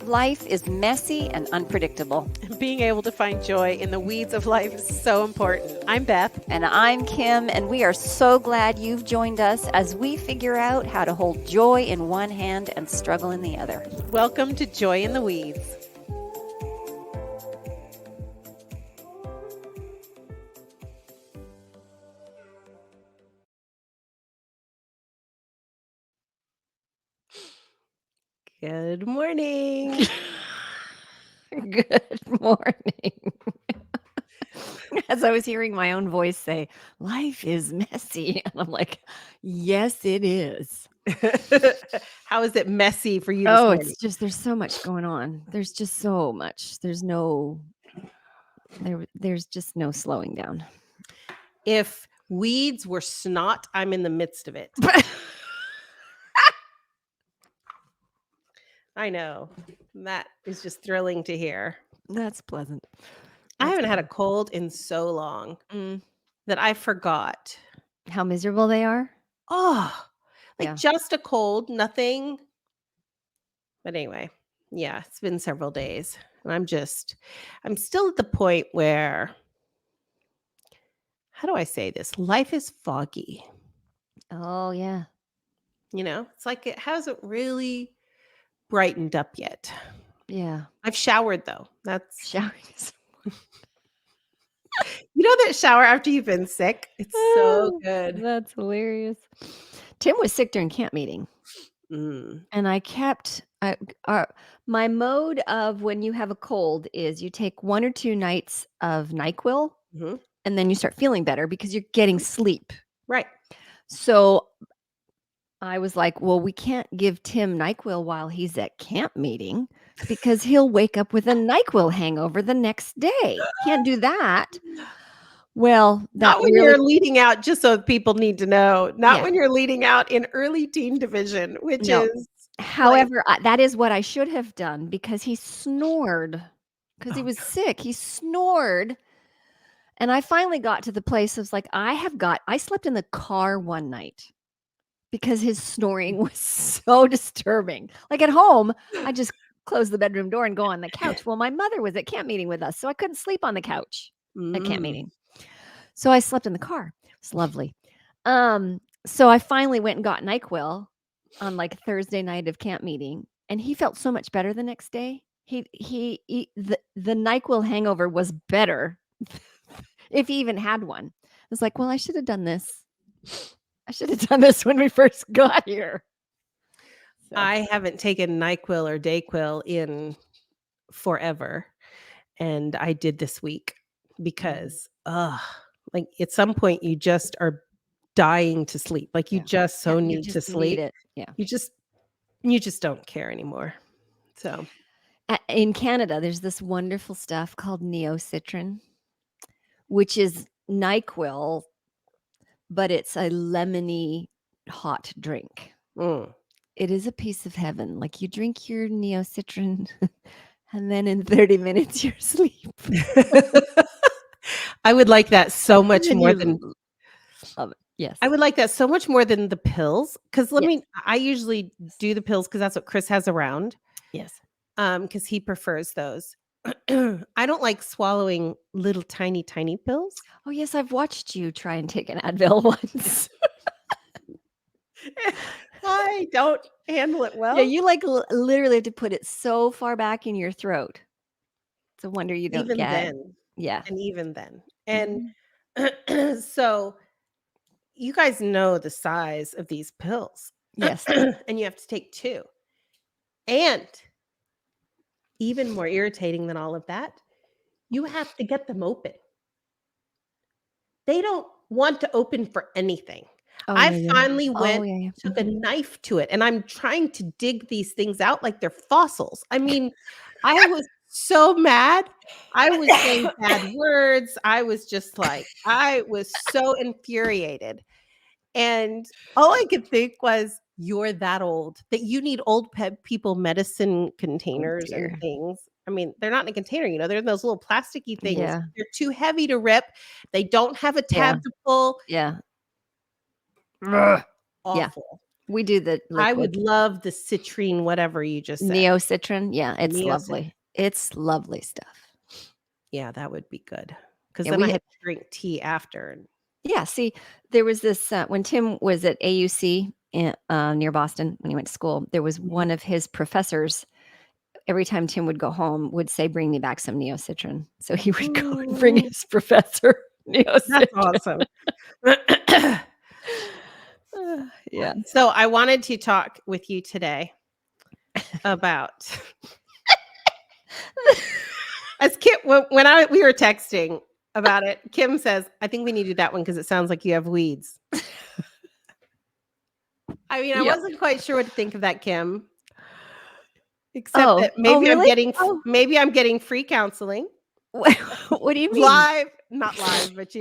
Life is messy and unpredictable. Being able to find joy in the weeds of life is so important. I'm Beth. And I'm Kim, and we are so glad you've joined us as we figure out how to hold joy in one hand and struggle in the other. Welcome to Joy in the Weeds. Good morning. Good morning. As I was hearing my own voice say, life is messy. And I'm like, yes, it is. How is it messy for you this morning? It's just, there's so much going on. There's just so much. There's just no slowing down. If weeds were snot, I'm in the midst of it. I know. That is just thrilling to hear. That's pleasant. I haven't had a cold in so long that I forgot how miserable they are. Just a cold, nothing. But anyway, yeah, it's been several days. And I'm still at the point where, how do I say this? Life is foggy. Oh, yeah. You know, it's like it hasn't really brightened up yet. Yeah. I've showered though. That's showering. You know that shower after you've been sick? It's so good. That's hilarious. Tim was sick during camp meeting. And I kept my mode of when you have a cold is you take 1 or 2 nights of NyQuil and then you start feeling better because you're getting sleep. Right. So I was like, well, we can't give Tim NyQuil while he's at camp meeting because he'll wake up with a NyQuil hangover the next day. Can't do that. Well, not when you're leading out, just so people need to know, when you're leading out in early teen division, which is. However, that is what I should have done because he snored because he was sick. He snored. And I finally got to the place of like, I slept in the car one night because his snoring was so disturbing. Like at home, I just close the bedroom door and go on the couch. Well, my mother was at camp meeting with us, so I couldn't sleep on the couch at camp meeting. So I slept in the car. It's lovely. So I finally went and got NyQuil on like Thursday night of camp meeting, and he felt so much better the next day. The NyQuil hangover was better if he even had one. I was like, well, I should have done this. I should have done this when we first got here. So. I haven't taken NyQuil or Dayquil in forever, and I did this week because, like at some point you just are dying to sleep. Like you just need to sleep. Need it. Yeah. You just don't care anymore. So in Canada, there's this wonderful stuff called neocitrin, which is NyQuil, but it's a lemony hot drink. It is a piece of heaven. Like you drink your neocitrin and then in 30 minutes you're asleep. I would like that so much more than yes. I would like that so much more than the pills. Because I usually do the pills because that's what Chris has around. Yes. Because he prefers those. I don't like swallowing little tiny pills. Oh yes, I've watched you try and take an Advil once. I don't handle it well. Yeah, you like literally have to put it so far back in your throat. It's a wonder you don't even gag. Then. Yeah. And even then. And so you guys know the size of these pills. Yes. And you have to take 2. And even more irritating than all of that, you have to get them open. They don't want to open for anything. I finally took a knife to it, and I'm trying to dig these things out like they're fossils. I mean, I was so mad. I was saying bad words. I was just like, I was so infuriated. And all I could think was, you're that old that you need old people medicine containers and things. I mean, they're not in a container, you know, they're in those little plasticky things. Yeah. They're too heavy to rip. They don't have a tab to pull. Yeah. Awful. We do the I would liquid. love the citrine, whatever you just said. Neocitrin, yeah, it's Neocitrin. lovely. It's lovely stuff. Yeah, that would be good. Because Yeah, then I we had to drink tea after. And yeah, see, there was this, when Tim was at AUC in, near Boston when he went to school, there was Mhm. one of his professors, every time Tim would go home, would say, "Bring me back some Neocitrin." So he would go and bring Mm, his professor that's Neocitrin. awesome. Yeah. So I wanted to talk with you today about as Kim when we were texting about it, Kim says, "I think we needed that one because it sounds like you have weeds." I mean, I Yep. wasn't quite sure what to think of that, Kim, except Oh. that Oh, maybe really? Oh, I'm getting free counseling what do you mean? live, not live, but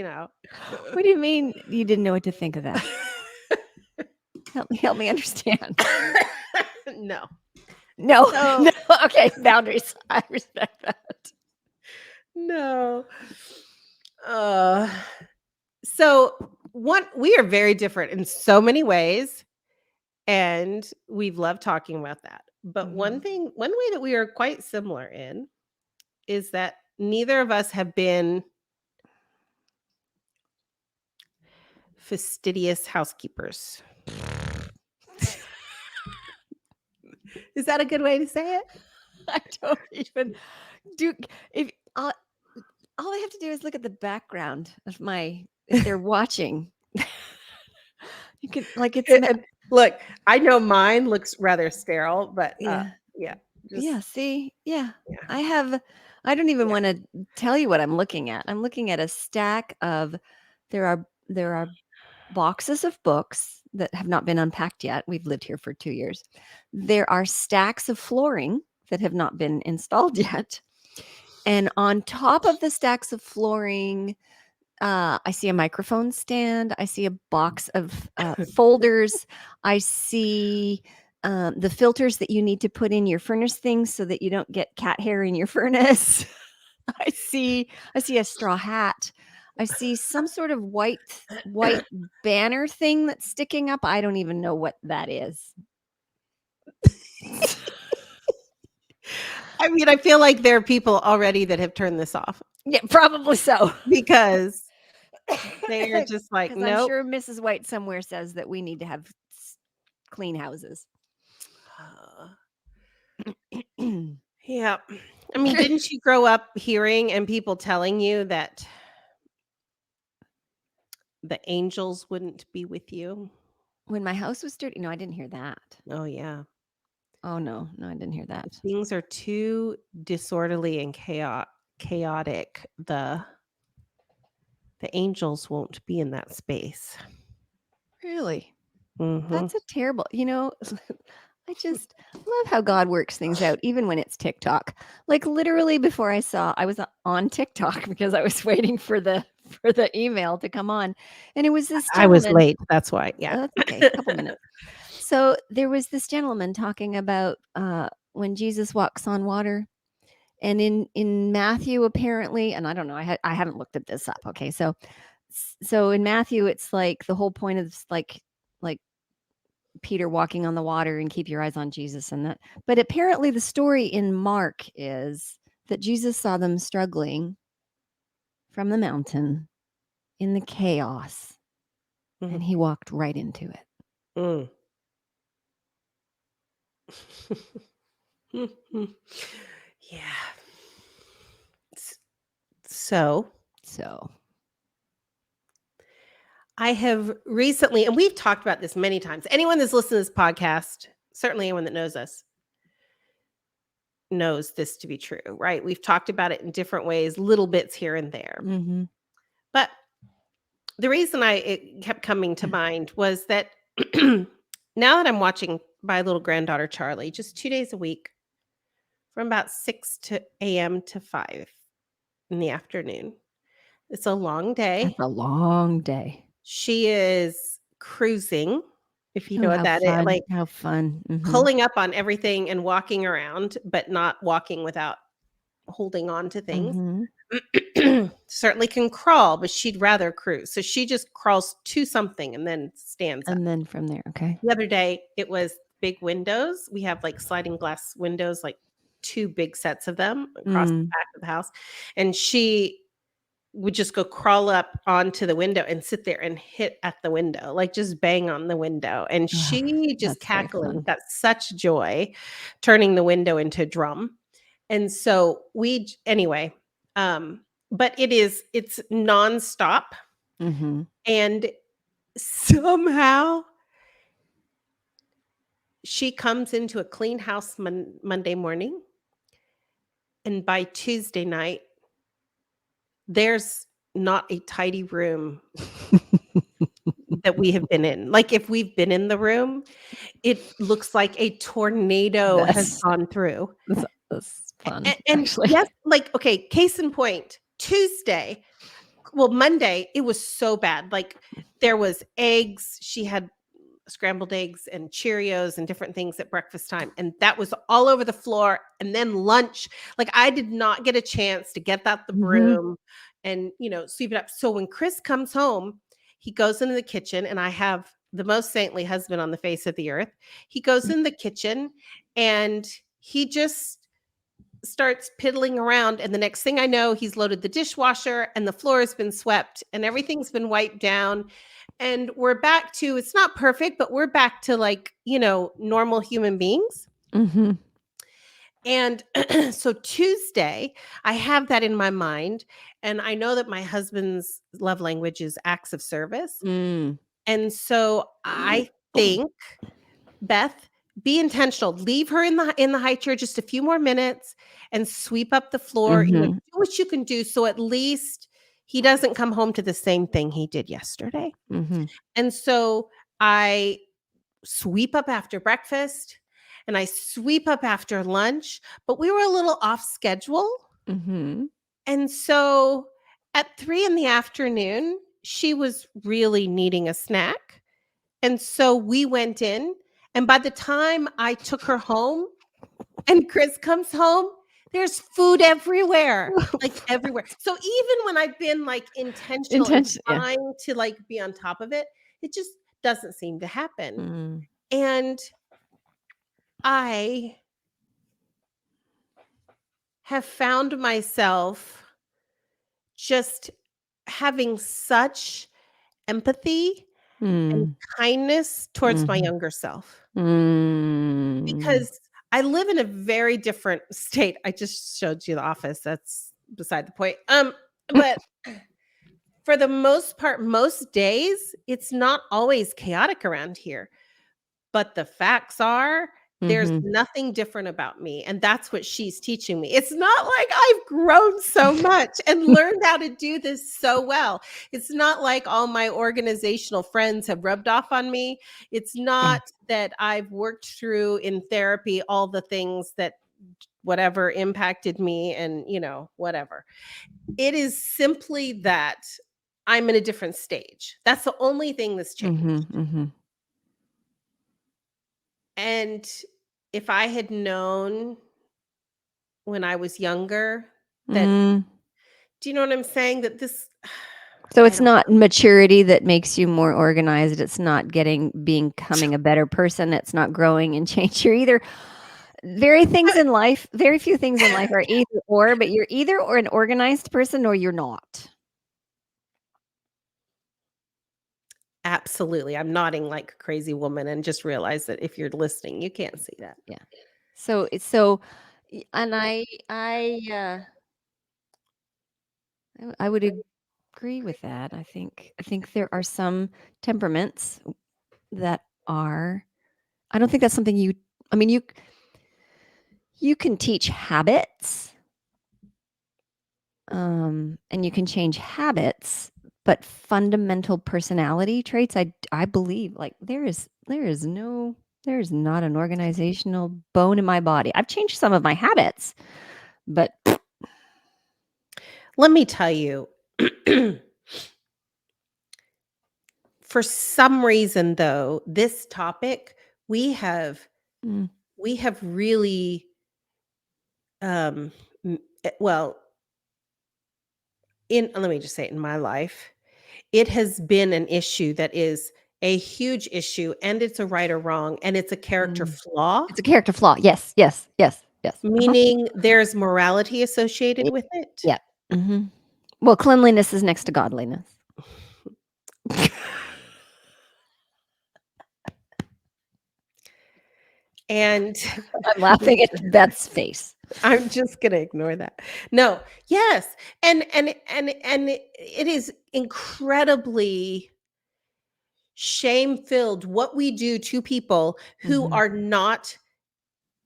What do you mean you didn't know what to think of that? Help me understand. No. No, So no, okay, boundaries. I respect that. no. Uh, so we are very different in so many ways, and we've loved talking about that. But Mhm. one way that we are quite similar in is that neither of us have been fastidious housekeepers. Is that a good way to say it? I don't even do if all I have to do is look at the background of my if they're watching. You can like, it's ma And look, I know mine looks rather sterile, but yeah. yeah, just Yeah, see? Yeah. yeah. I don't even Yeah. wanna tell you what I'm looking at. I'm looking at a stack of there are boxes of books that have not been unpacked yet. We've lived here for 2 years. There are stacks of flooring that have not been installed yet. And on top of the stacks of flooring, I see a microphone stand. I see a box of folders. I see the filters that you need to put in your furnace things so that you don't get cat hair in your furnace. I see a straw hat. I see some sort of white banner thing that's sticking up. I don't even know what that is. I mean, I feel like there are people already that have turned this off Yeah, probably so. because they are just like, Because I'm nope. sure Mrs. White somewhere says that we need to have clean houses. Yeah. I mean, didn't you grow up hearing and people telling you that the angels wouldn't be with you? When my house was dirty, no, I didn't hear that. Oh, yeah. Oh, no, no, I didn't hear that. If things are too disorderly and chaotic, the angels won't be in that space. Really? Mhm. That's a terrible, I just love how God works things out, even when it's TikTok. Like literally before I was on TikTok because I was waiting for the email to come on. And it was this I was gentleman. late, that's why, yeah. Oh, that's okay, a couple minutes. So there was this gentleman talking about when Jesus walks on water. And in Matthew, apparently, and I don't know, I haven't looked at this up. Okay, so in Matthew, it's like the whole point of this, like Peter walking on the water and keep your eyes on Jesus and that. But apparently, the story in Mark is that Jesus saw them struggling from the mountain in the chaos, and Mhm. he walked right into it. Mm. Mhm. Yeah. S so, So, I have recently and we've talked about this many times. Anyone that's listened to this podcast, certainly anyone that knows us, knows this to be true, right? We've talked about it in different ways, little bits here and there. mhm. But the reason it kept coming to mind was that now that I'm watching my little granddaughter Charlie just 2 days a week from about 6 a.m. to 5 in the afternoon. It's a long That's day. a long day. She is cruising, if you Oh, know what how that is, fun! like How fun! Mhm. pulling up on everything and walking around, but not walking without holding on to things. Mhm. certainly can crawl, but she'd rather cruise. So she just crawls to something and then stands up. And then from there, okay. The other day, it was big windows. We have like sliding glass windows, like 2 big sets of them across the Mm. back of the house. And she would just go crawl up onto the window and sit there and hit at the window, like just bang on the window. And Oh, she just that's very cackling, fun. got such joy turning the window into a drum. And so anyway, but it's nonstop. Mhm. And somehow she comes into a clean house Monday morning. And by Tuesday night, there's not a tidy room that we have been in. Like, if we've been in the room, it looks like a tornado has That's gone through. that's fun, And actually. yes, like, okay, case in point, Monday, it was so bad. Like, there was eggs. She had scrambled eggs and Cheerios and different things at breakfast time, and that was all over the floor. And then lunch, like, I did not get a chance to get out the Mhm. broom and, sweep it up. So when Chris comes home, he goes into the kitchen, and I have the most saintly husband on the face of the earth. He goes in the kitchen, and he just starts piddling around, and the next thing I know, he's loaded the dishwasher, and the floor has been swept, and everything's been wiped down, and we're back to, it's not perfect, but we're back to, like, normal human beings. Mhm. And so Tuesday, I have that in my mind, and I know that my husband's love language is acts of service. Mm. And so I think, Beth, be intentional. Leave her in the high chair just a few more minutes and sweep up the floor. Mhm. Do what you can do, so at least he doesn't come home to the same thing he did yesterday. Mhm. And so I sweep up after breakfast, and I sweep up after lunch, but we were a little off schedule. Mhm. And so at 3 in the afternoon, she was really needing a snack. And so we went in, and by the time I took her home and Chris comes home, there's food everywhere, like everywhere. So even when I've been like intentional and Yeah. trying to like be on top of it, it just doesn't seem to happen. Mm. And I have found myself just having such empathy and Mm. kindness towards my Mhm. younger self, Mm. because I live in a very different state. I just showed you the office. That's beside the point. But for the most part, most days, it's not always chaotic around here. But the facts are, there's Mhm. nothing different about me, and that's what she's teaching me. It's not like I've grown so much and learned how to do this so well. It's not like all my organizational friends have rubbed off on me. It's not that I've worked through in therapy all the things that whatever impacted me and, whatever. It is simply that I'm in a different stage. That's the only thing that's Mhm. changed. Mhm. And if I had known when I was younger that, Mm. do you know what I'm saying? That this So I it's don't not maturity that makes you more organized, it's not becoming a better person, it's not growing and change. You're either very few things in life are either or, but you're either or an organized person or you're not. absolutely. I'm nodding like a crazy woman and just realized that if you're listening, you can't see that. Yeah. So and I would agree with that. I think there are some temperaments that are I don't think that's something I mean, you can teach habits, and you can change habits, but fundamental personality traits, I believe, like, there is not an organizational bone in my body. I've changed some of my habits, but Let me tell you, for some reason though, this topic, we have mm, we have really well, let me just say it, in my life, it has been an issue that is a huge issue, and it's a right or wrong, and it's a character Mm. flaw, It's a character flaw. Yes, yes, yes, yes. Uh-huh. meaning there's morality associated Y with it. yeah. Mhm. Well, cleanliness is next to godliness. And I'm laughing at Beth's face. I'm just gonna ignore that. No, yes, and it is incredibly shame-filled what we do to people who Mhm, are not,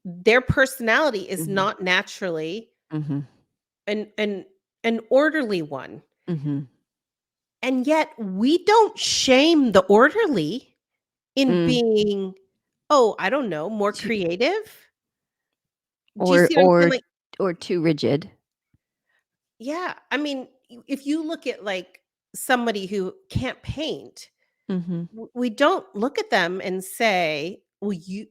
their personality is mhm, not naturally mhm, an an orderly one, mhm. and yet we don't shame the orderly in Mm. being, oh, I don't know, more Too creative? Do you or see what I'm saying? or Like, or too rigid. yeah, I mean, if you look at, like, somebody who can't paint, Mhm. we don't look at them and say, "Well, you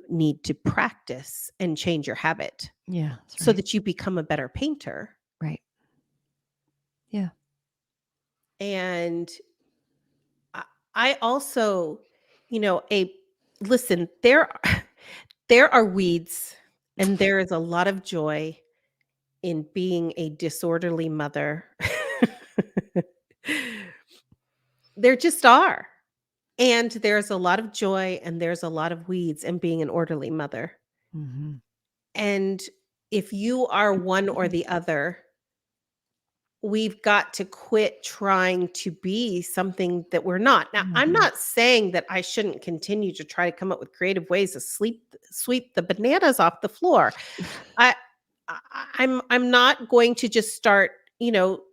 need to practice and change your habit Yeah, that's so right. that you become a better painter." Right. Yeah. And I I also, a listen, there there are weeds, and there is a lot of joy in being a disorderly mother. There just are. And there's a lot of joy and there's a lot of weeds in being an orderly mother. Mhm. And if you are one or the other, we've got to quit trying to be something that we're not. Now, I'm Mhm. not saying that I shouldn't continue to try to come up with creative ways to sweep the bananas off the floor. I, I'm not going to just start,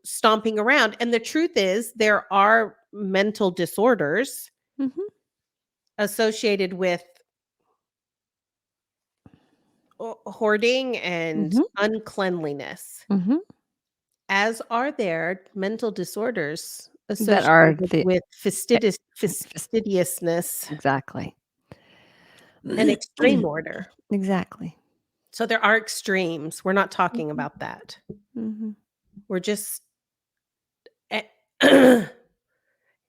stomping around. And the truth is, there are mental disorders Mhm. associated with hoarding and Mhm. uncleanliness, Mhm. as are there mental disorders That are associated the with fas fastidiousness exactly. and extreme order. Exactly. So there are extremes. We're not talking Mhm. about that. Mhm. We're just eh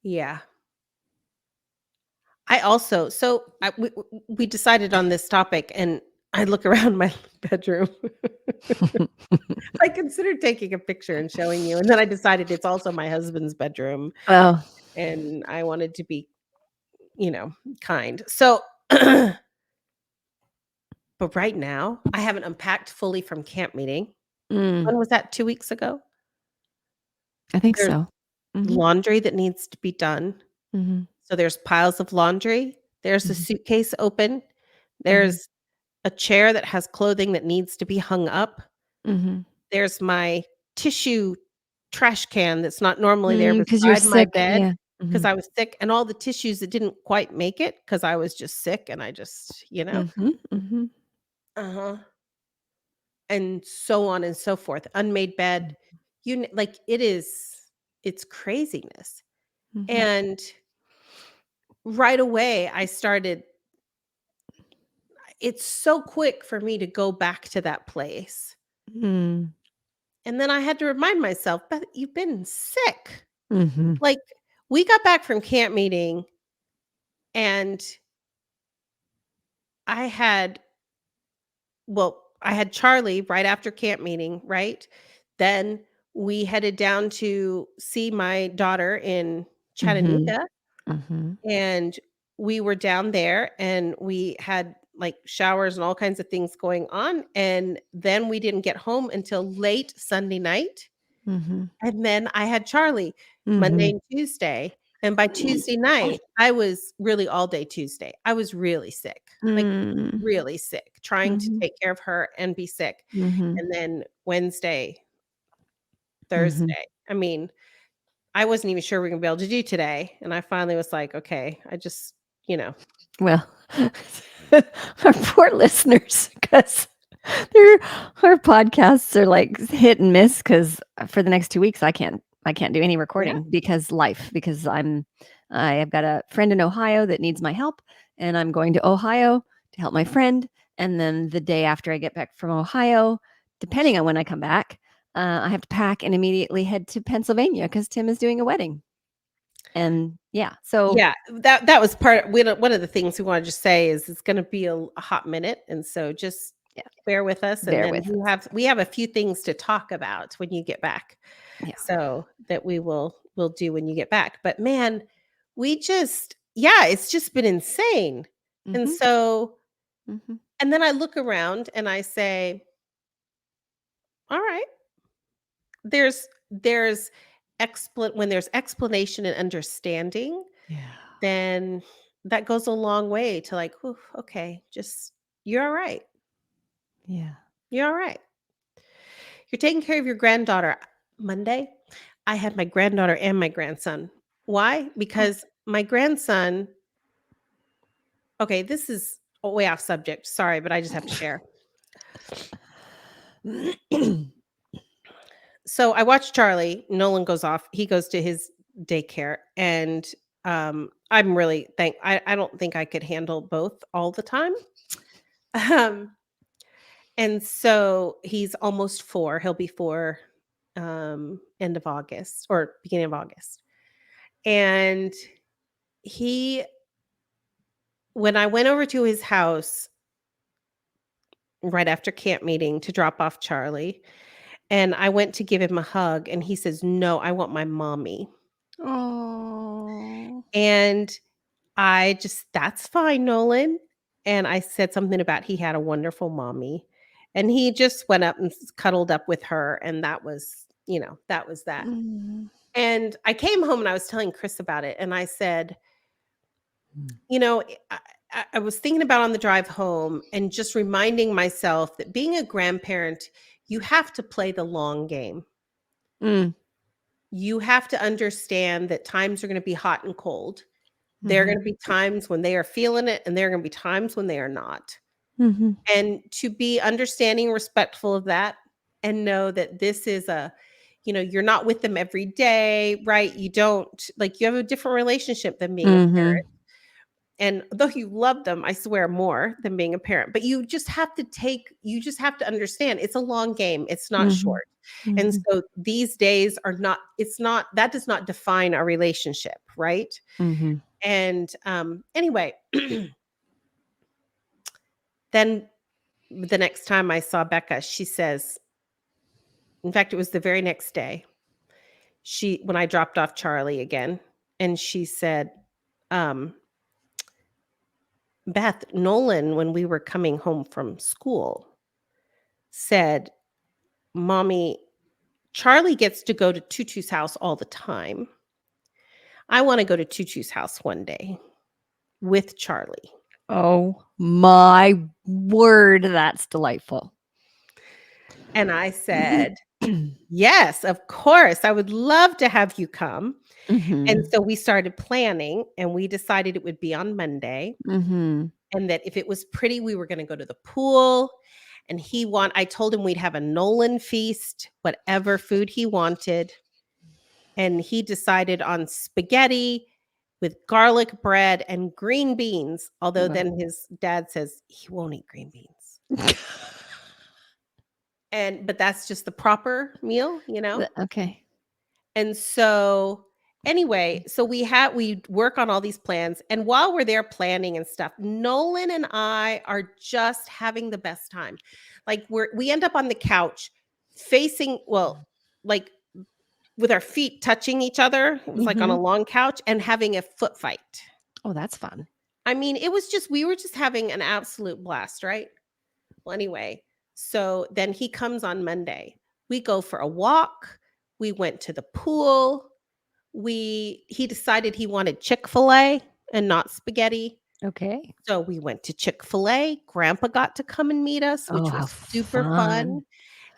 yeah. I also, so we decided on this topic, and I look around my bedroom. I considered taking a picture and showing you, and then I decided it's also my husband's bedroom, Oh. and I wanted to be, you know, kind. So, but right now, I haven't unpacked fully from camp meeting. Mm. When was that? 2 weeks ago? I think There's so. Mhm. laundry that needs to be done. Mhm. So there's piles of laundry. There's a Mhm. suitcase open. Mhm. There's a chair that has clothing that needs to be hung up. Mhm. There's my tissue trash can that's not normally there 'Cause you're beside my sick. bed Yeah. because Mhm. I was sick, and all the tissues that didn't quite make it because I was just sick and I just, Mhm. Mhm. Uh-huh. And so on and so forth. Unmade bed, like, it's craziness. Mhm. And right away I started, it's so quick for me to go back to that place. Mm. And then I had to remind myself, "But you've been sick." Mhm. Like, we got back from camp meeting, and I had, I had Charlie right after camp meeting, right? Then we headed down to see my daughter in Mhm. Chattanooga, Mhm. and we were down there and we had like showers and all kinds of things going on. And then we didn't get home until late Sunday night. Mhm. And then I had Charlie Monday Mhm. and Tuesday. And by Tuesday night, I was really all day Tuesday. I was really sick, like Mm. really sick, trying to Mhm. take care of her and be sick. Mhm. And then Wednesday, Mhm. Thursday, I mean, I wasn't even sure we are gonna be able to do today. And I finally was like, okay, I just, you know, Well, our poor listeners, 'cause their our podcasts are, like, hit and miss. Because for the next 2 weeks, I can't do any yeah. recording because I have got a friend in Ohio that needs my help, and I'm going to Ohio to help my friend, and then the day after I get back from Ohio, depending on when I come back, I have to pack and immediately head to Pennsylvania because Tim is doing a wedding. And yeah, so Yeah, that was part one of the things we wanna just say is it's gonna be a hot minute, and so just yeah, bear with us, and bear then with us. we have a few things to talk about when you get back, Yeah. so that we'll do when you get back, but man, we just yeah, it's just been insane, and Mhm. so Mhm. and then I look around and I say, "Alright." There's when there's explanation and understanding, Yeah. then that goes a long way to like, "Ooh, okay, just you're alright. Yeah. You're alright. You're taking care of your granddaughter." Monday, I had my granddaughter and my grandson. Why? Oh. Because my grandson okay, this is way off subject, sorry, but I just have to share. So I watch Charlie, Nolan goes off, he goes to his daycare, and, I'm really I don't think I could handle both all the time. Um, and so he's almost 4, he'll be 4, end of August or beginning of August. And he when I went over to his house right after camp meeting to drop off Charlie, and I went to give him a hug, and he says, "No, I want my mommy." Oh. And I just, "That's fine, Nolan." And I said something about he had a wonderful mommy, and he just went up and cuddled up with her, and that was, that was that. Mm. And I came home and I was telling Chris about it, and I said, Mm. you know, I was thinking about on the drive home and just reminding myself that being a grandparent, you have to play the long game. Mm. You have to understand that times are going to be hot and cold. There are Mhm. gonna be times when they are feeling it, and there are gonna be times when they are not. Mhm. And to be understanding and respectful of that, and know that this is you're not with them every day, right? You don't like, you have a different relationship than being a parent. Mhm. And though you love them, I swear more than being a parent, but you just have to understand it's a long game. It's not Mhm. short. And Mhm. so these days are not, it's not, that does not define our relationship, right? Mhm. And anyway, then the next time I saw Becca, she says, in fact, it was the very next day, when I dropped off Charlie again, and she said, um, Beth, Nolan, when we were coming home from school, said, Mommy, Charlie gets to go to Tutu's house all the time. I want to go to Tutu's house one day with Charlie. Oh my word, that's delightful. And I said, Yes, of course. I would love to have you come. And Mhm. so we started planning, and we decided it would be on Monday, Mhm. and that if it was pretty, we were gonna go to the pool, and I told him we'd have a Nolan feast, whatever food he wanted, and he decided on spaghetti with garlic bread and green beans, although Wow. then his dad says he won't eat green beans. But that's just the proper meal, you know? Okay. And so anyway, so we work on all these plans, and while we're there planning and stuff, Nolan and I are just having the best time. Like we end up on the couch facing, well, like with our feet touching each other. It was like on a Mhm. long couch and having a foot fight. Oh, that's fun. I mean, it was just we were just having an absolute blast, right? Well, anyway, so then he comes on Monday. We go for a walk. We went to the pool. He decided he wanted Chick-fil-A and not spaghetti. Okay. So we went to Chick-fil-A. Grandpa got to come and meet us, Oh, which how was super fun. fun.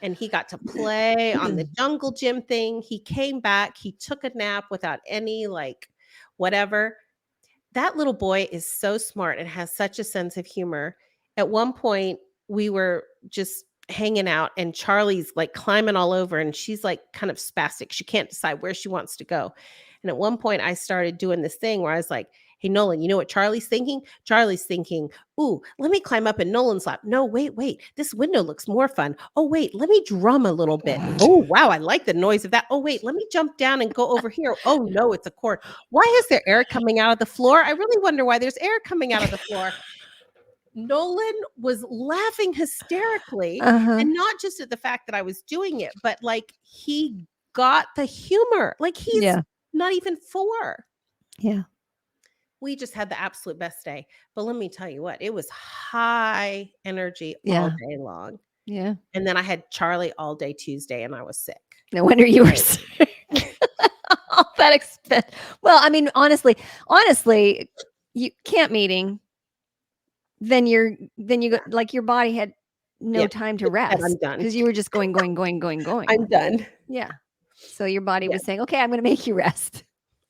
And he got to play on the jungle gym thing. He came back. He took a nap without any like whatever. That little boy is so smart and has such a sense of humor. At one point, we were just hanging out, and Charlie's like climbing all over, and she's like kind of spastic. She can't decide where she wants to go. And at one point, I started doing this thing where I was like, Hey, Nolan, you know what Charlie's thinking? Charlie's thinking, ooh, let me climb up in Nolan's lap. No, wait, wait. This window looks more fun. Oh, wait, let me drum a little bit. Oh, wow, I like the noise of that. Oh, wait, let me jump down and go over here. Oh, no, it's a cord. Why is there air coming out of the floor? I really wonder why there's air coming out of the floor. Nolan was laughing hysterically, Uh-huh. and not just at the fact that I was doing it, but like he got the humor. Like he's Yeah. not even 4. Yeah. We just had the absolute best day. But let me tell you what, it was high energy all Yeah. day long. Yeah. And then I had Charlie all day Tuesday and I was sick. No wonder you were Right. sick. All that expen Well, I mean, honestly, you camp meeting, then you go like, your body had no Yeah. time to It said, I'm rest done. because you were just going, going, going, going, going. I'm done. Yeah. So your body Yeah. was saying, "Okay, I'm gonna make you rest."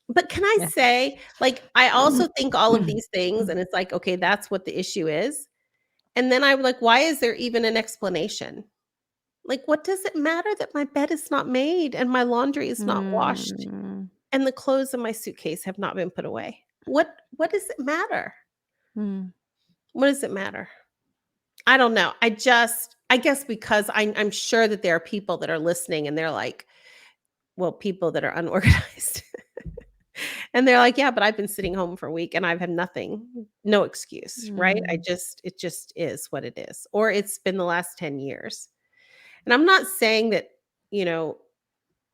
But can I Yeah. say, like, I also think all of these things, and it's like, okay, that's what the issue is. And then I'm like, why is there even an explanation? Like, what does it matter that my bed is not made and my laundry is not washed Mm. and the clothes in my suitcase have not been put away? What does it matter? Mm. What does it matter? I don't know. I guess because I'm sure that there are people that are listening and they're like, well, people that are unorganized. And they're like, yeah, but I've been sitting home for a week and I've had nothing. No excuse, right? Mm. It just is what it is. Or it's been the last 10 years. And I'm not saying that, you know,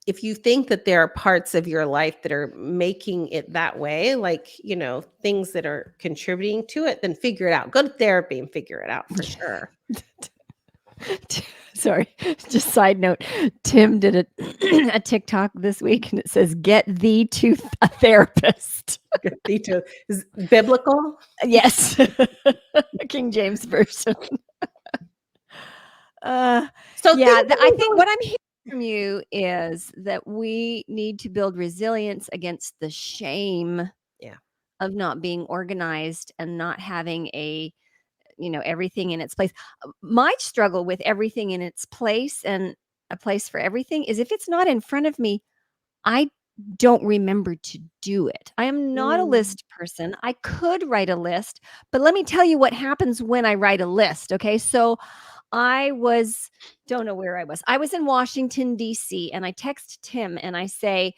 if you think that there are parts of your life that are making it that way, like, you know, things that are contributing to it, then figure it out. Go to therapy and figure it out for sure. Sorry, just side note, Tim did a TikTok this week, and it says, "Get thee to a therapist." Good detail. Is biblical? Yes. King James Version. Uh, So yeah, things have I been think going. what I'm hearing from you is that we need to build resilience against the shame Yeah. of not being organized and not having everything in its place. My struggle with everything in its place and a place for everything is if it's not in front of me, I don't remember to do it. I am not a Mm, list person. I could write a list, but let me tell you what happens when I write a list. Okay. So I was, don't know where I was. I was in Washington, D.C., and I text Tim and I say,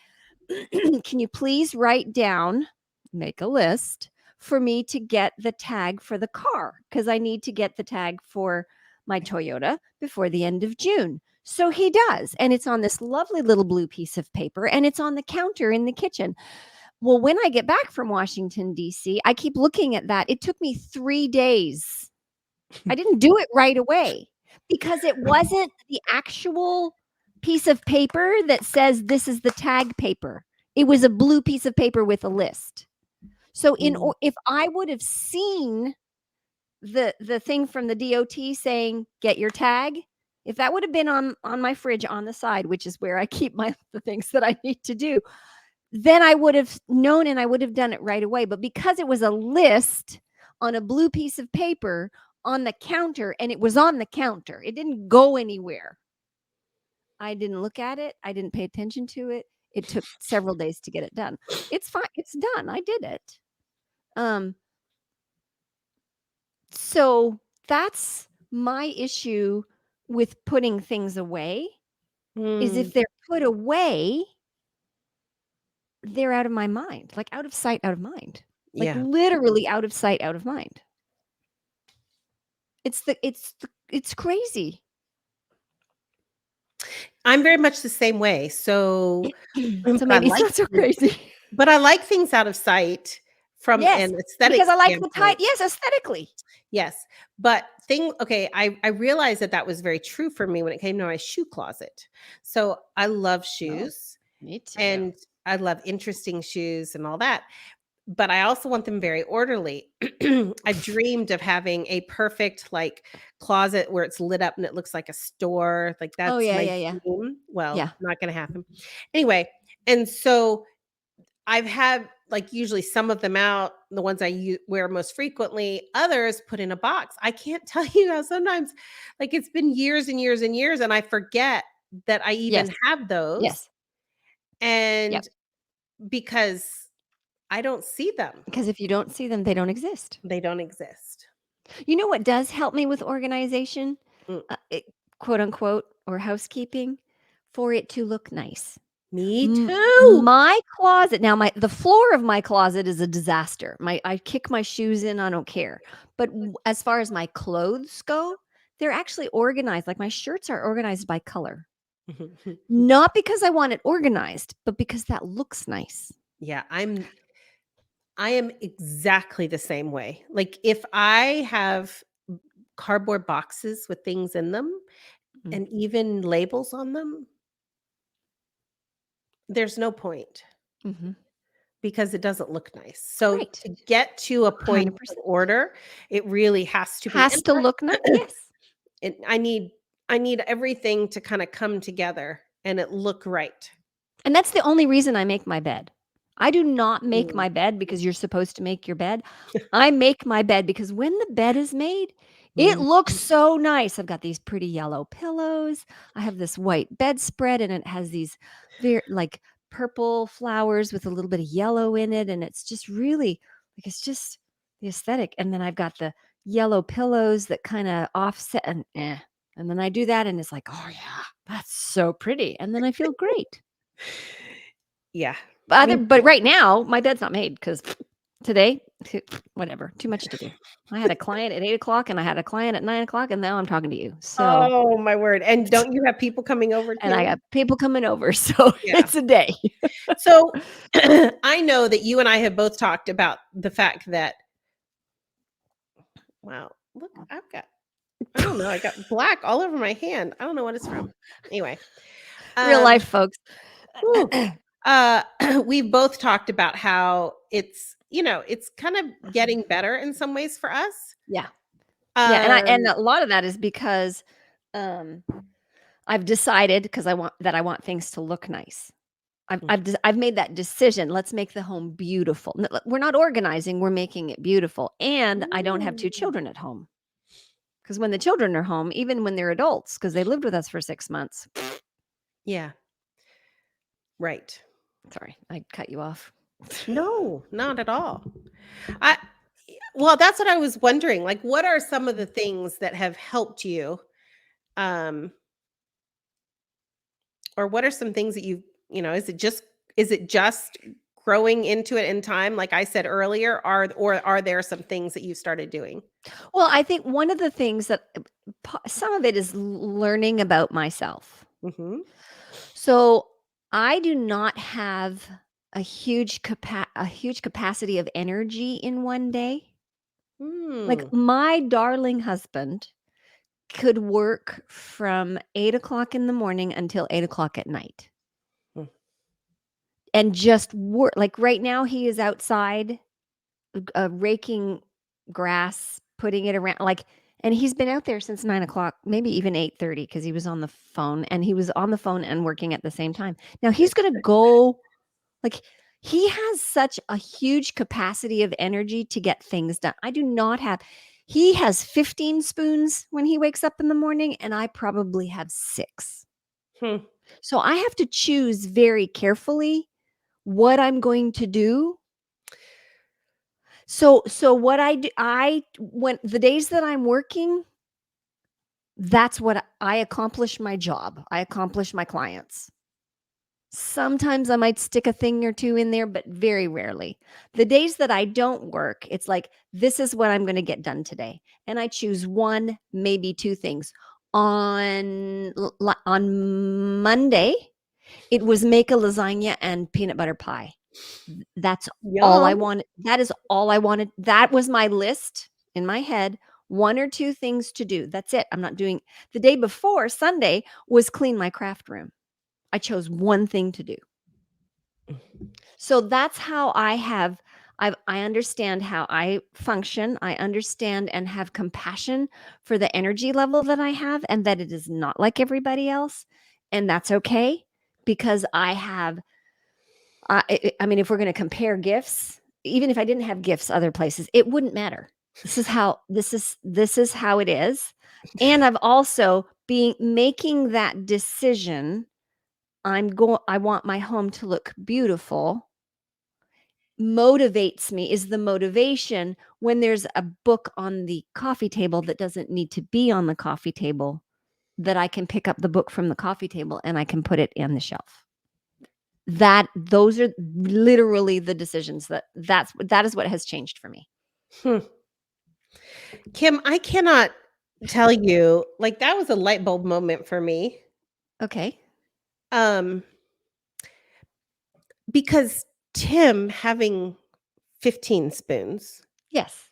can you please write down, make a list for me to get the tag for the car? Because I need to get the tag for my Toyota before the end of June. So he does. And it's on this lovely little blue piece of paper and it's on the counter in the kitchen. Well, when I get back from Washington, D.C., I keep looking at that. It took me 3 days. I didn't do it right away because it wasn't the actual piece of paper that says this is the tag paper. It was a blue piece of paper with a list. So mm, if I would have seen the thing from the DOT saying get your tag, if that would have been on my fridge on the side, which is where I keep the things that I need to do, then I would have known and I would have done it right away. But because it was a list on a blue piece of paper on the counter and it was on the counter, it didn't go anywhere. I didn't look at it. I didn't pay attention to it. It took several days to get it done. It's fine. It's done. I did it. Um, so that's my issue with putting things away is mm. if they're put away, they're out of my mind, like out of sight, out of mind, like Yeah. literally out of sight, out of mind. It's crazy. I'm very much the same way. So, So but I maybe it's like not so things crazy. out of sight from Yes, an aesthetic because I like the standpoint. yes, aesthetically. Yes, but okay, I realized that that was very true for me when it came to my shoe closet. So, I love Oh, shoes me too. and I love interesting shoes and all that, but I also want them very orderly. I've dreamed of having a perfect, like, closet where it's lit up and it looks like a store, like, Oh, that's yeah, my yeah, yeah. dream. Well, Yeah. not gonna happen. Anyway, and so I've had, like, usually some of them out, the ones I wear most frequently, others put in a box. I can't tell you how sometimes, like, it's been years and years and years, and I forget that I Yes. even have those, Yes. Yep. and because I don't see them. because if you don't see them, they don't exist. They don't exist. You know what does help me with organization? Mm. It, quote unquote, or housekeeping, for it to look nice. Me too. My closet now, the floor of my closet is a disaster. I kick my shoes in, I don't care. But as far as my clothes go, they're actually organized. Like my shirts are organized by color. Not because I want it organized, but because that looks nice. Yeah, I am exactly the same way. Like, if I have cardboard boxes with things in them Mm. and even labels on them, there's no point Mhm. because it doesn't look nice. So Right. to get to a point of 100%. order, it really has to be, Has to look nice. Yes. and I need everything to kinda come together and it look right. And that's the only reason I make my bed. I do not make Mm. my bed because you're supposed to make your bed. I make my bed because when the bed is made, it Mm. looks so nice. I've got these pretty yellow pillows. I have this white bedspread and it has these very like purple flowers with a little bit of yellow in it. And it's just really like it's just the aesthetic. And then I've got the yellow pillows that kind of offset and And then I do that and it's like, oh yeah, that's so pretty. And then I feel great. Yeah. But Me other but too. right now, my bed's not made because today, whatever, too much to do. I had a client at 8 o'clock, and I had a client at 9 o'clock, and now I'm talking to you. So Oh, my word, and don't you have people coming over and I too? got people coming over, so Yeah. it's a day. So, I know that you and I have both talked about the fact that wow, look, I don't know, I got black all over my hand. I don't know what it's from. Anyway, Real um, life, folks. whew, we've both talked about how it's kind of getting better in some ways for us. Yeah. Yeah, and Um a lot of that is because, um, I've decided because I want things to look nice. I've made that decision, let's make the home beautiful. We're not organizing, we're making it beautiful, and I don't have 2 Mm. children at home. Because when the children are home, even when they're adults, because they lived with us for 6 months. Yeah, right. Sorry, I cut you off. No, not at all. I well, that's what I was wondering, like, what are some of the things that have helped you, um, or what are some things that is it just growing into it in time, like I said earlier, are there some things that you started doing? Well, I think one of the things that some of it is learning about myself. Mhm. So, I do not have a huge capacity of energy in one day. Like, Mm. my darling husband could work from 8 o'clock in the morning until 8 o'clock at night Mm. and just work. Like, right now, he is outside raking grass, putting it around, like, and he's been out there since 9 o'clock, maybe even 8:30, because he was on the phone, and he was on the phone and working at the same time. Now he's gonna go, like, he has such a huge capacity of energy to get things done. I do not have. He has 15 spoons when he wakes up in the morning, and I probably have 6. Hmm. So I have to choose very carefully what I'm going to do. So what I do, when the days that I'm working, that's what I accomplish my job. I accomplish my clients. Sometimes I might stick a thing or 2 in there, but very rarely. The days that I don't work, it's like, this is what I'm gonna get done today, and I choose 1, maybe 2 things. On Monday, it was make a lasagna and peanut butter pie. That's all I Yum. wanted. That is all I wanted. That was my list in my head, 1 or 2 things to do. That's it. I'm not doing. The day before, Sunday, was clean my craft room. I chose 1 thing to do. So that's how I understand how I function. I understand and have compassion for the energy level that I have and that it is not like everybody else, and that's okay because I mean, if we're gonna compare gifts, even if I didn't have gifts other places, it wouldn't matter. This is how it is, and I've also being making that decision, I want my home to look beautiful, motivates me is the motivation when there's a book on the coffee table that doesn't need to be on the coffee table, that I can pick up the book from the coffee table and I can put it in the shelf. Those are literally the decisions that is what has changed for me. Hmm. Kim, I cannot tell you, like, that was a light bulb moment for me. Okay. Um, because Tim having 15 spoons Yes.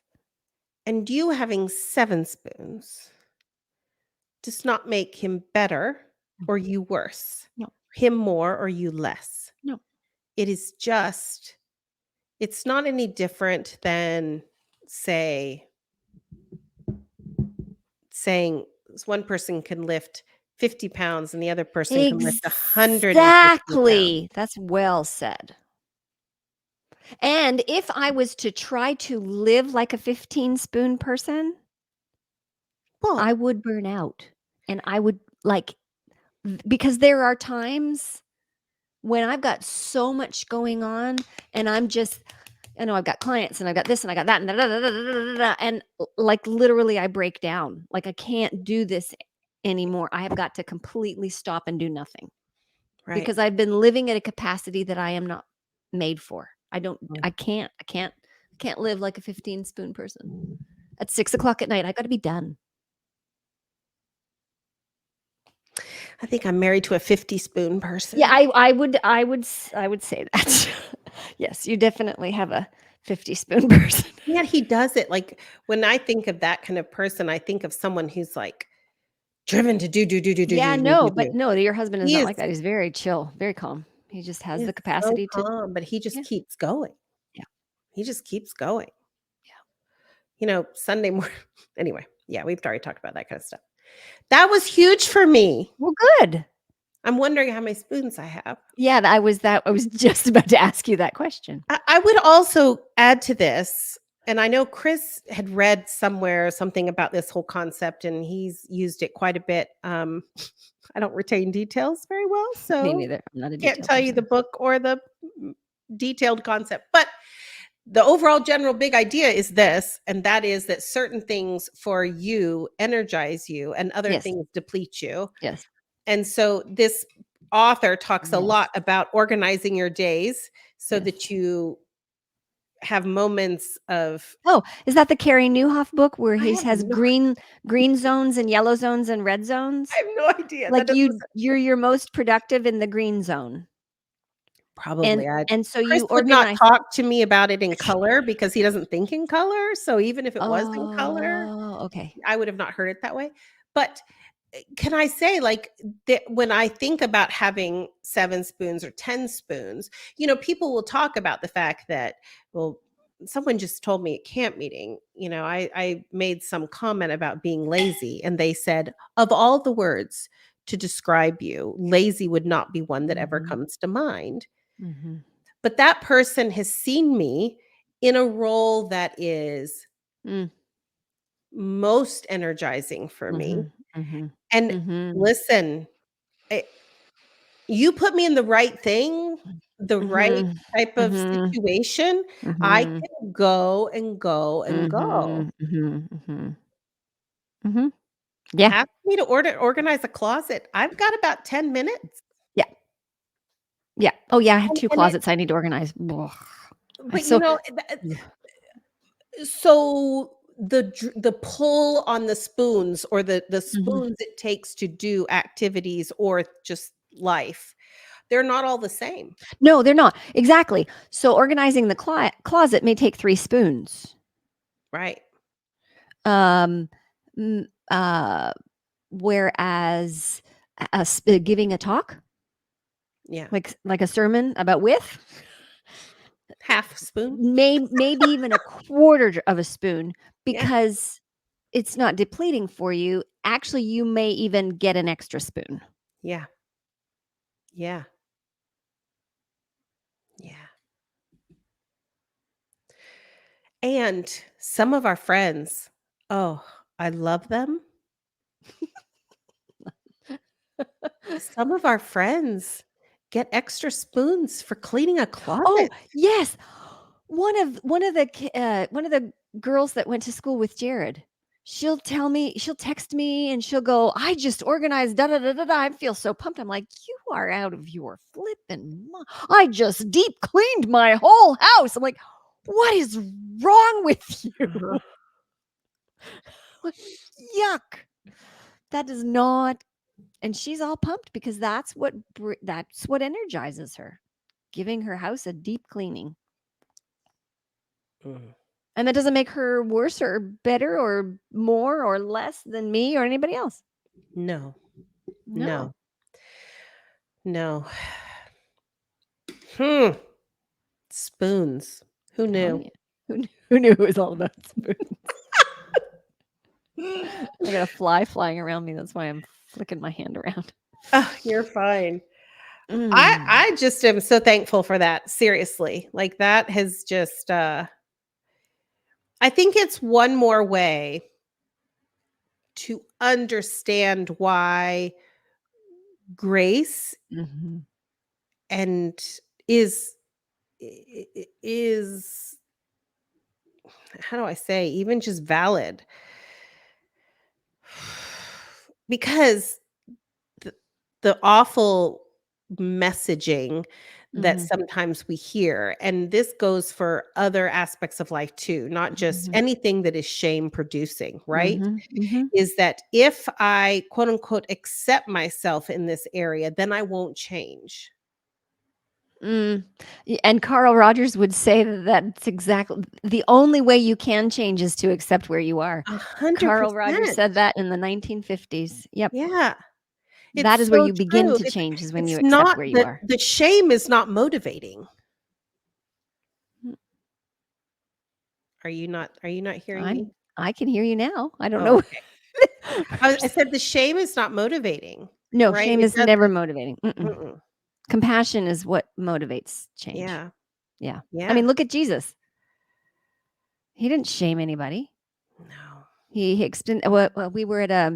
and you having 7 spoons does not make him better No. or you worse, No. him more or you less. No. It is just, it's not any different than, say, saying one person can lift 50 pounds and the other person can lift 150 pounds. Exactly. That's well said. And if I was to try to live like a 15-spoon person, Well, I would burn out, and I would, like, because there are times when I've got so much going on and I'm just, I've got clients and I've got this and I got that and da, da, da, da, da, da, da, and like literally I break down. Like I can't do this anymore. I have got to completely stop and do nothing right. because I've been living at a capacity that I am not made for. Mm. I can't live like a 15-spoon person. At 6 o'clock at night, I got to be done. I think I'm married to a 50 spoon Yeah, person. I would say that. Yes, you definitely have a 50-spoon person. Yet he does it, like, when I think of that kind of person, I think of someone who's, like, driven to do, do, do, do, do, Yeah, do, do, no, do, but do. no, your husband is He not is like that. He's very chill, very calm. He just he has is the so capacity to. calm, but he just Yeah, keeps going. yeah, He just keeps going. yeah. Sunday morning anyway, yeah, we've already talked about that kind of stuff. That was huge for me. Well, good. I'm wondering how many spoons I have. Yeah, I was just about to ask you that question. I would also add to this, and I know Chris had read somewhere something about this whole concept, and he's used it quite a bit. I don't retain details very well, Me so neither. I'm not a can't detail tell you the person. book or the detailed concept. But the overall general big idea is this, and that is that certain things for you energize you, and other Yes, things deplete you. yes, And so this author talks a yes, lot about organizing your days so yes. that you have moments of Oh, is that the Carey Nieuwhof book where I he have has no green zones and yellow zones and red I zones? have no idea. That Like doesn't you're your most productive in the green zone. And probably I and so Chris you would not organize. talk to me about it in color because he doesn't think in color, so even if it was in color, Oh, okay. I would have not heard it that way. But, can I say, like, that when I think about having 7 spoons or 10 spoons, people will talk about the fact that, well, someone just told me at camp meeting, I made some comment about being lazy, and they said, "Of all the words to describe you, lazy would not be one that ever Mhm, comes to mind." mhm, But that person has seen me in a role that is mm, most energizing for me. mhm, mhm, And mhm, listen, eh, you put me in the right thing, the right mhm, type of mhm, situation, I mhm, can go and go and go. mhm, mhm, mhm, mhm. Yeah, Ask me to organize a closet. I've got about 10 minutes. yeah, yeah. Oh, yeah, I have And 2 and it closets I need to organize. Ugh. I but, so ugh. so the pull on the spoons or the Mhm. spoons it takes to do activities or just life, they're not all the same, No, they're not. Exactly. So organizing the closet may take 3 spoons. right? Um, mm, uh, Whereas giving a talk, Yeah. like a sermon about width, Half spoon. maybe even a quarter of a spoon Yeah. because it's not depleting for you. Actually, you may even get an extra spoon. Yeah. Yeah. Yeah. And some of our friends, oh, I love them. Some of our friends get extra spoons for cleaning a Oh, closet. yes. one of the girls that went to school with Jared, she'll text me and she'll go, "I just organized da da da da da. I feel so pumped." I'm like, "You are out of your flippin' I just deep cleaned my whole house." I'm like, "What is wrong with you?" Uh-huh. Like, yuck. That does not, and she's all pumped because that's what energizes her, giving her house a deep cleaning. Mm. And that doesn't make her worse or better or more or less than me or anybody else. No, No. no, no. Hmm. Spoons. Who Oh, knew? yeah. Who knew it was all about spoons? I got a fly flying around me. That's why I'm flicking my hand around. Oh, you're fine. I Mm. I just am so thankful for that. Seriously. Like that has just I think it's one more way to understand why grace Mhm. and is is how do I say even just valid because the, the awful messaging that Mhm. sometimes we hear, and this goes for other aspects of life too, not just Mhm. anything that is shame producing, right? Mhm. Mhm. Is that if I quote unquote accept myself in this area, then I won't change. Mm. And Carl Rogers would say that that's exactly the only way you can change is to accept where you are. A hundred Carl Rogers percent. said that in the 1950s. Yep. Yeah. That It's is where so you begin true. to It's change is when you it's accept not where you that are. the shame is not motivating. Mm. Are you not hearing me? I can hear you now. I don't Oh, know. okay. I said the shame is not motivating, No, right? shame It is never doesn't. motivating. Mm-mm. Mm-mm. Compassion is what motivates change. Yeah. Yeah. I Yeah. mean, look at Jesus. He didn't shame anybody. No. He extended. Well, we were at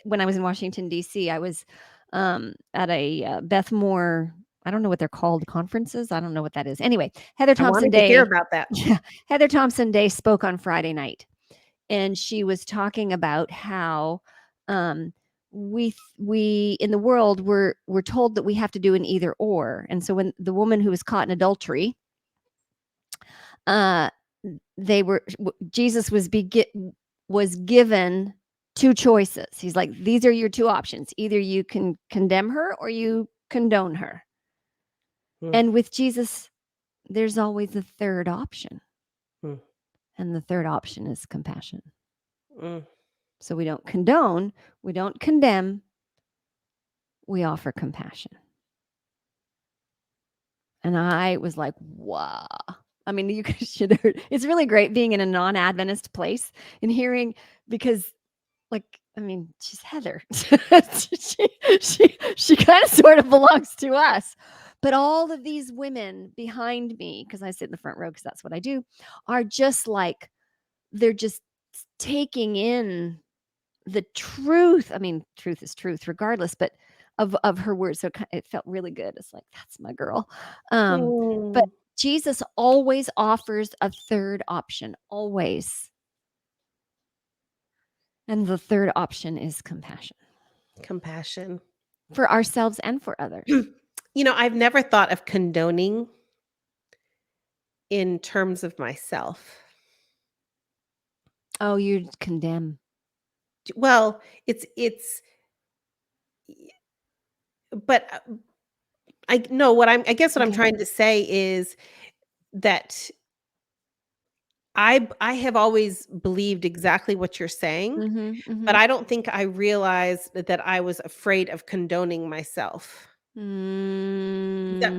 when I was in Washington D.C. I was at a Beth Moore. I don't know what they're called, conferences. I don't know what that is. Anyway, Heather I Thompson wanted to hear Day. about that. Yeah, Heather Thompson Day spoke on Friday night, and she was talking about how um, we in the world we're told that we have to do an either or, and so when the woman who was caught in adultery, uh, Jesus was given two choices. He's like, these are your two options. Either you can condemn her or you condone her. Mm, And with Jesus, there's always a third option. mm, And the third option is compassion. mm. So we don't condone, we don't condemn, we offer compassion. And I was like, wow. I mean, you should, it's really great being in a non Adventist place and hearing because like, I mean, she's Heather. She kind of sort of belongs to us. But all of these women behind me, because I sit in the front row because that's what I do, are just like they're just taking in the truth. I mean, truth is truth regardless, but of her words. So it felt really good. It's like that's my girl. But Mm. Jesus always offers a third option, always. And the third option is compassion. Compassion. For ourselves and for others. I've never thought of condoning in terms of myself. Oh, you condemn. Well, it's but I no, I guess what I'm Okay. trying to say is that I have always believed exactly what you're saying, Mhm, but mhm. I don't think I realized that I was afraid of condoning myself. That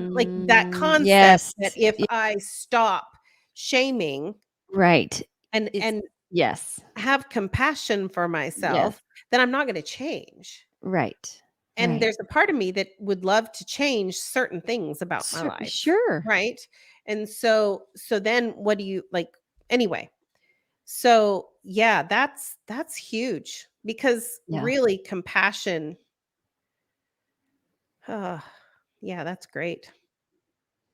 concept Yes. that if Y I stop shaming right. and It's and yes. have compassion for Yes. myself, then I'm not gonna change. Right. And Right. there's a part of me that would love to change certain things about my life, Sure. right? And so then what do you like anyway. So, yeah, that's huge because Yeah. really compassion, uh, yeah, that's great.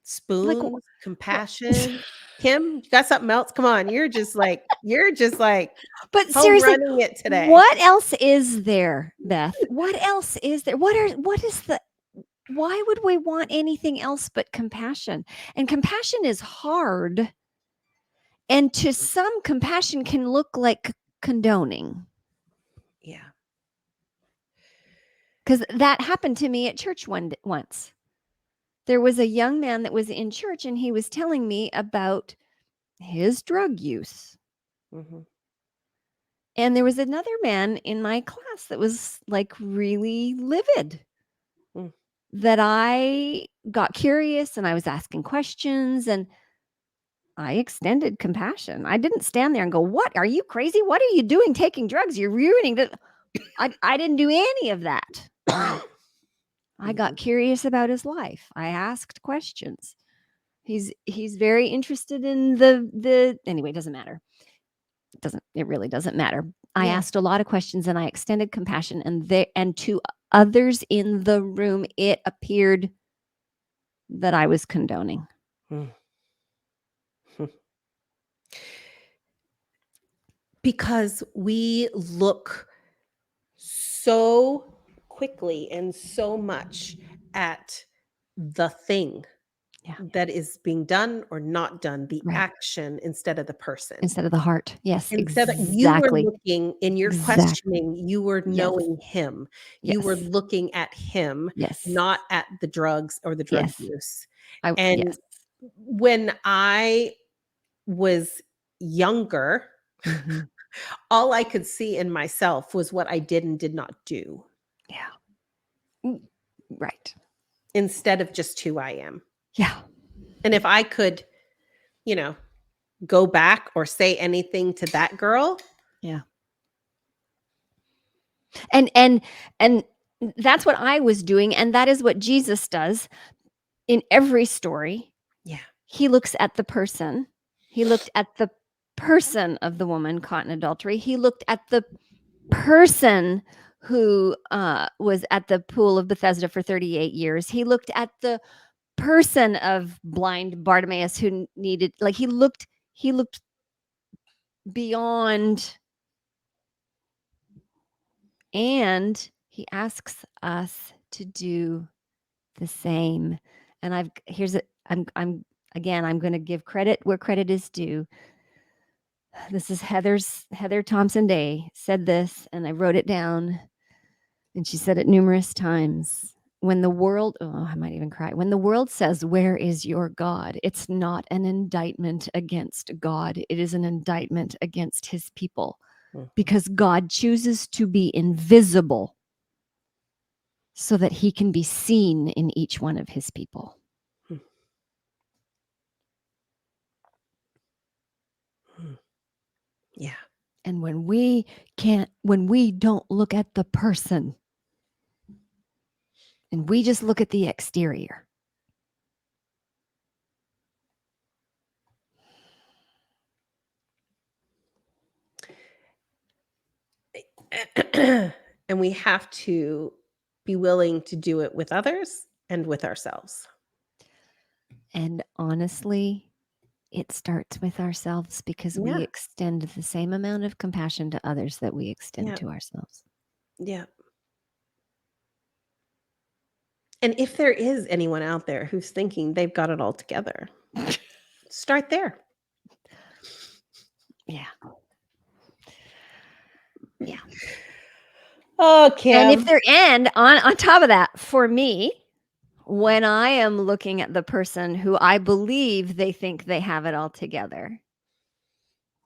Like, Spoons, what? compassion. Kim, you got something else? Come on, you're just like But home seriously, running it today. what else is there, Beth? What else is there? What is the why would we want anything else but compassion? And compassion is hard. And to some, compassion can look like condoning. Yeah. Because that happened to me at church once. There was a young man that was in church and he was telling me about his drug use. Mhm. And there was another man in my class that was like really livid. Mm. That I got curious and I was asking questions and I extended compassion. I didn't stand there and go, "What? Are you crazy? What are you doing taking drugs? You're ruining the." I didn't do any of that. I got Mhm. curious about his life. I asked questions. He's very interested in the anyway, it doesn't matter. It really doesn't matter. I Yeah. asked a lot of questions and I extended compassion and to others in the room it appeared that I was condoning. Mm. Because we look so quickly and so much at the thing Yeah, that is being done or not done, the right. action instead of the person. Instead of the heart. Yes, Instead of you were exactly. looking in your Exactly. questioning, you were Yes. knowing him. You were Yes. looking at him, Yes. not at the drugs or the drug Yes. use. Yes. And when I was younger, Mhm. all I could see in myself was what I did and did not do Yeah. Mm, right. instead of just who I am. Yeah. And if I could, you know, go back or say anything to that girl, Yeah. And that's what I was doing, and that is what Jesus does in every story. yeah. He looks at the person. He looked at the person of the woman caught in adultery. He looked at the person who was at the pool of Bethesda for 38 years. He looked at the person of blind Bartimaeus who needed like he looked beyond and he asks us to do the same. And I've here's a I'm again I'm going to give credit where credit is due. This is Heather Thompson Day said this and I wrote it down and she said it numerous times. When the world, oh, I might even cry. When the world says, "Where is your God?" It's not an indictment against God. It is an indictment against his people Mhm. because God chooses to be invisible so that he can be seen in each one of his people. Mm. Mm. Yeah. And when we don't look at the person and we just look at the exterior, And we have to be willing to do it with others and with ourselves. and honestly, it starts with ourselves because we Yeah. extend the same amount of compassion to others that we extend Yeah. to ourselves. Yeah. And if there is anyone out there who's thinking they've got it all together, start there. Yeah. Yeah. Oh, And if Kim. they're and on top of that, for me, when I am looking at the person who I believe they think they have it all together,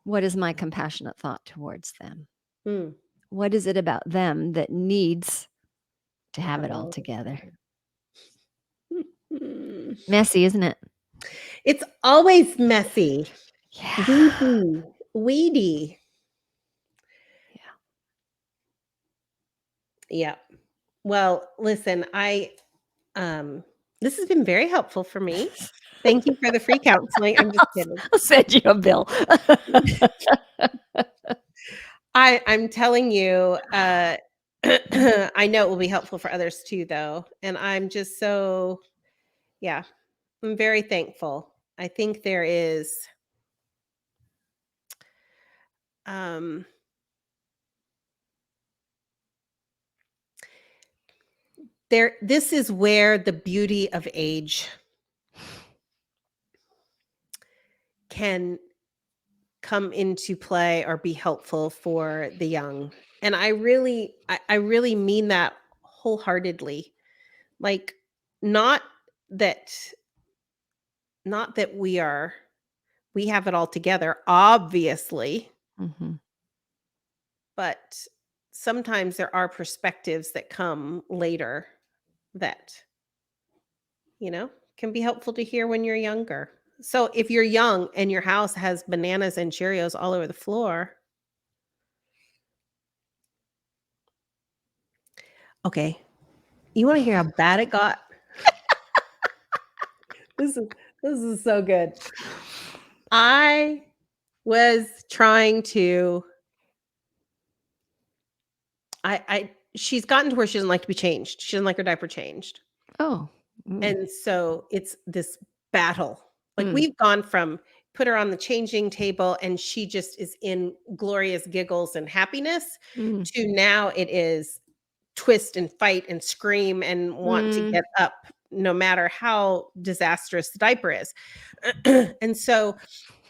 what is my compassionate thought towards them? Mm. What is it about them that needs to To have have it it all all together? together. Mm. Messy, isn't it? It's always messy. Yeah. Weedy. Weedy. Yeah. Yeah. Well, listen, um this has been very helpful for me. Thank you for the free counseling. I'm just kidding. I'll send you a bill. I'm telling you, I know it will be helpful for others too, though. And I'm just so, yeah. I'm very thankful. I think there is um this is where the beauty of age can come into play or be helpful for the young. And I really mean that wholeheartedly. Like, not that not that we have it all together, obviously, Mhm. but sometimes there are perspectives that come later that, you know, can be helpful to hear when you're younger. So if you're young and your house has bananas and Cheerios all over the floor, okay, you wanna hear how bad it got? This is this is so good. I was trying to I she's gotten to where she doesn't like to be changed. She doesn't like her diaper changed. Oh. Mm. And so it's this battle. Like, Mm. we've gone from put her on the changing table and she just is in glorious giggles and happiness Mm. to now it is twist and fight and scream and want to Mm. get up no matter how disastrous the diaper is. And so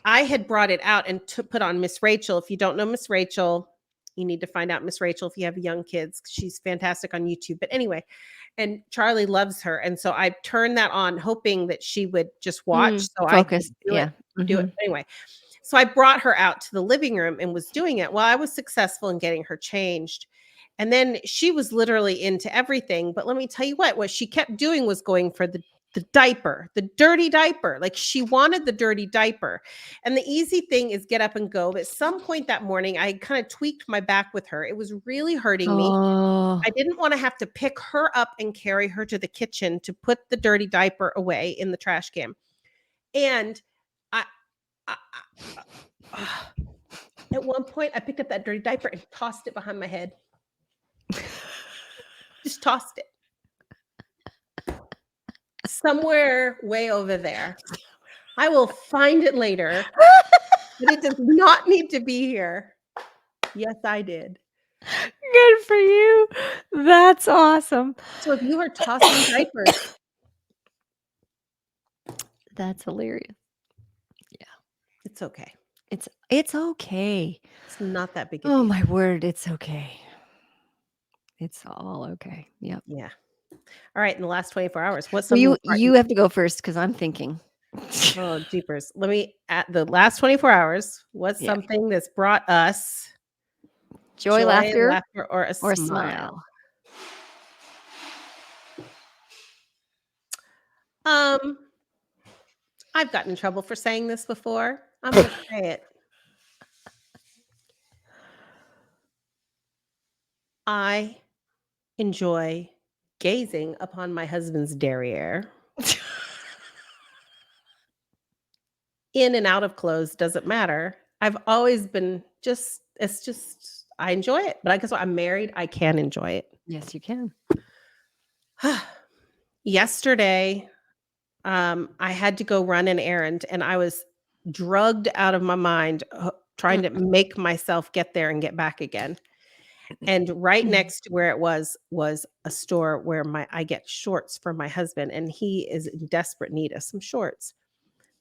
I had brought it out and to put on Miss Rachel. If you don't know Miss Rachel, you need to find out Miss Rachel if you have young kids. She's fantastic on YouTube. But anyway, and Charlie loves her. And so I turned that on hoping that she would just watch Mm. so I could Focus. do it Yeah. do it. Mhm. Anyway, so I brought her out to the living room and was doing it. Well, I was successful in getting her changed. And then she was literally into everything. But let me tell you what she kept doing was going for the diaper, the dirty diaper. Like, she wanted the dirty diaper. And the easy thing is get up and go. But at some point that morning, I kind of tweaked my back with her. It was really hurting me. Oh. I didn't want to have to pick her up and carry her to the kitchen to put the dirty diaper away in the trash can. And I, I, at one point, I picked up that dirty diaper and tossed it behind my head. Just tossed it. Somewhere way over there. I will find it later, but it does not need to be here. Yes, I did. Good for you. That's awesome. So if you are tossing diapers, That's hilarious. it's okay. It's okay. It's not that big a Oh deal. my word, it's okay. It's all okay. Yep. Yeah. All right, in the last 24 hours, what's Well, something you that brought you you have to go first because 'cause I'm thinking. oh, jeepers. Let me at the last 24 hours, what's Yeah. something that's brought us Joy, joy, laughter, laughter, or a or a smile? smile. Um, I've gotten in trouble for saying this before. I'm gonna say it. I enjoy gazing upon my husband's derriere. In and out of clothes, doesn't matter. I've always been just it's just I enjoy it, but I guess what I'm married, I can enjoy it. Yes, you can. Yesterday, I had to go run an errand, and I was drugged out of my mind, trying Mm. to make myself get there and get back again. And right Mm. next to where it was a store where I get shorts for my husband, and he is in desperate need of some shorts.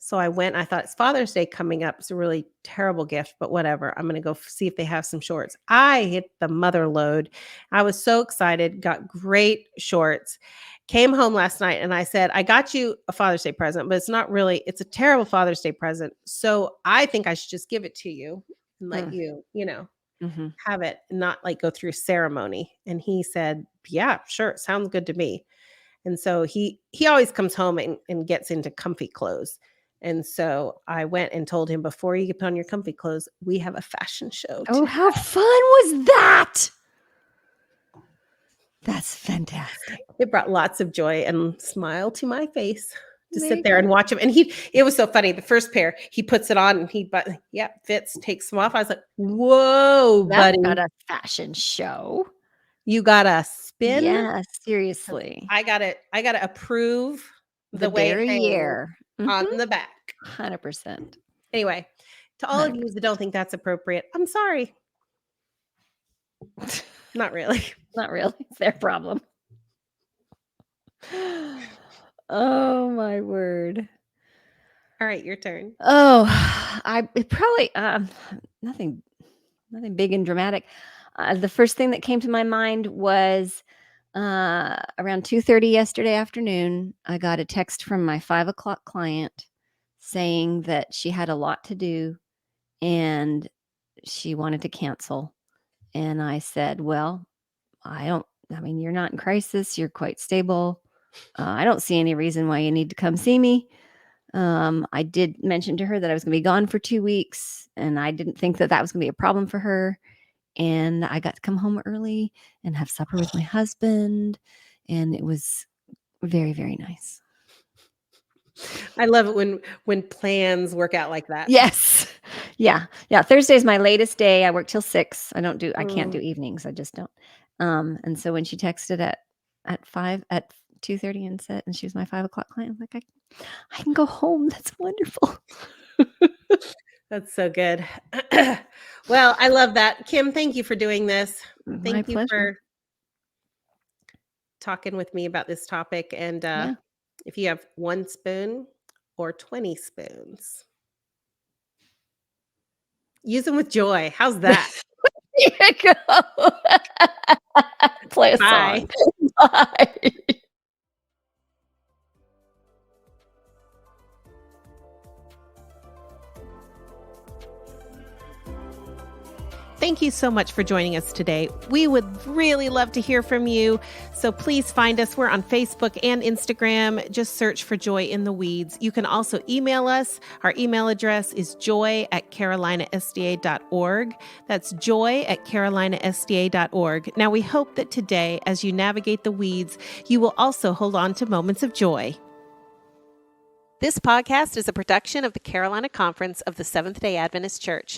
So I went, I thought it's Father's Day coming up. It's a really terrible gift, but whatever. I'm going to go see if they have some shorts. I hit the mother load. I was so excited, got great shorts. Came home last night and I said, I got you a Father's Day present, but it's not really, it's a terrible Father's Day present. So I think I should just give it to you and let Mm. you, Mhm. have it, and not like go through ceremony. And he said, yeah, sure. It sounds good to me. And so he always comes home and gets into comfy clothes. And so I went and told him, before you get put on your comfy clothes, we have a fashion show Oh, to how fun was that? That's fantastic. it brought lots of joy and smile to my face to There sit you there go. and watch him. And it was so funny. The first pair, he puts it on and fits, takes them off. I was like, whoa, That's buddy, not a fashion show. you got to spin. Yeah, 'Cause seriously. I gotta approve. The the way it very hangs year. on Mhm. the back. 100%. Anyway, to all of you that 100%. don't think that's appropriate, I'm sorry. Not really. Not really. It's their problem. Oh my word. All right, your turn. Oh, it probably, nothing nothing big and dramatic. The first thing that came to my mind was, around 2:30 yesterday afternoon, I got a text from my 5 o'clock client saying that she had a lot to do and she wanted to cancel. And I said, "Well, I mean, you're not in crisis, you're quite stable. I don't see any reason why you need to come see me." I did mention to her that I was gonna be gone for 2 weeks, and I didn't think that that was gonna be a problem for her, and I got to come home early and have supper with my husband, and it was very, very nice. I love it when plans work out like that. Yes. Yeah, yeah, Thursday's my latest day, I work till 6, I can't do Mm. evenings, I just don't. And so when she texted at 2:30 and she was my 5 o'clock client, I'm like, I can go home, that's wonderful." That's so good. Well, I love that. Kim, thank you for doing this. My Thank you pleasure. for talking with me about this topic, and, Yeah. if you have 1 spoon or 20 spoons, use them with joy. How's that? There you go. Play a Bye. song. Bye. Thank you so much for joining us today. We would really love to hear from you. So please find us. We're on Facebook and Instagram. Just search for Joy in the Weeds. You can also email us. Our email address is joy@carolinasda.org. That's joy@carolinasda.org. Now, we hope that today, as you navigate the weeds, you will also hold on to moments of joy. This podcast is a production of the Carolina Conference of the Seventh-day Adventist Church.